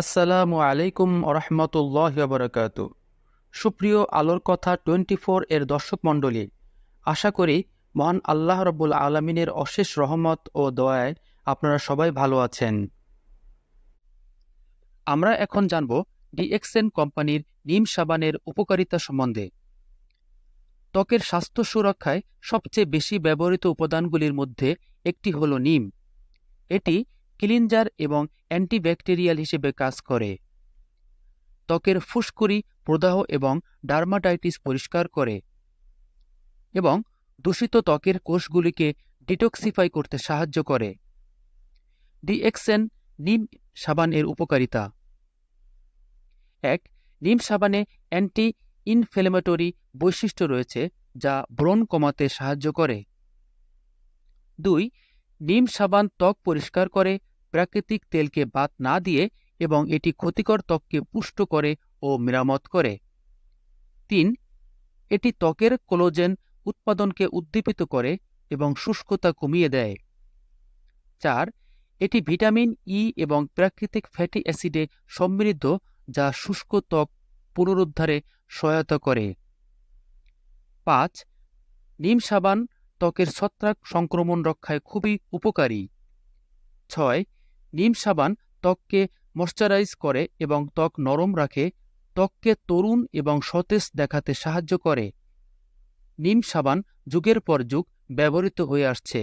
আসসালামু আলাইকুম আরহামতুল্লাহি ওয়া বারাকাতুহু। সুপ্রিয় আলোর কথা 24 এর দর্শক মণ্ডলী, আশা করি মহান আল্লাহ রাব্বুল আলামিনের অশেষ রহমত ও দয়ায় আপনারা সবাই ভালো আছেন। আমরা এখন জানব ডিএক্সএন কোম্পানির নিম সাবানের উপকারিতা সম্বন্ধে। ত্বকের স্বাস্থ্য সুরক্ষায় সবচেয়ে বেশি ব্যবহৃত উপাদানগুলির মধ্যে একটি হল নিম। এটি ক্লিনজার এবং অ্যান্টিব্যাকটেরিয়াল হিসেবে কাজ করে। ত্বকের ফুসকুড়ি, প্রদাহ এবং ডার্মাটাইটিস পরিষ্কার করে এবং দূষিত ত্বকের কোষগুলিকে ডিটক্সিফাই করতে সাহায্য করে। ডিএক্সএন নিম সাবানের উপকারিতা: ১. নিম সাবানে অ্যান্টি ইনফ্লেমেটরি বৈশিষ্ট্য রয়েছে যা ব্রণ কমাতে সাহায্য করে। ২. নিম সাবান ত্বক পরিষ্কার করে, প্রাকৃতিক তেলকে বাদ না দিয়ে, এবং এটি ক্ষতিকর ত্বককে পুষ্ট করে ও মেরামত করে। ৩. এটি ত্বকের কোলাজেন উৎপাদনকে উদ্দীপিত করে এবং শুষ্কতা কমিয়ে দেয়। ৪. এটি ভিটামিন ই এবং প্রাকৃতিক ফ্যাটি অ্যাসিডে সমৃদ্ধ যা শুষ্ক ত্বক পুনরুদ্ধারে সহায়তা করে। ৫. নিম সাবান ত্বকের ছত্রাক সংক্রমণ রক্ষায় খুবই উপকারী। ৬. নিম সাবান ত্বককে ময়শ্চারাইজ করে এবং ত্বক নরম রাখে, ত্বককে তরুণ এবং সতেজ দেখাতে সাহায্য করে। নিম সাবান যুগের পর যুগ ব্যবহৃত হয়ে আসছে।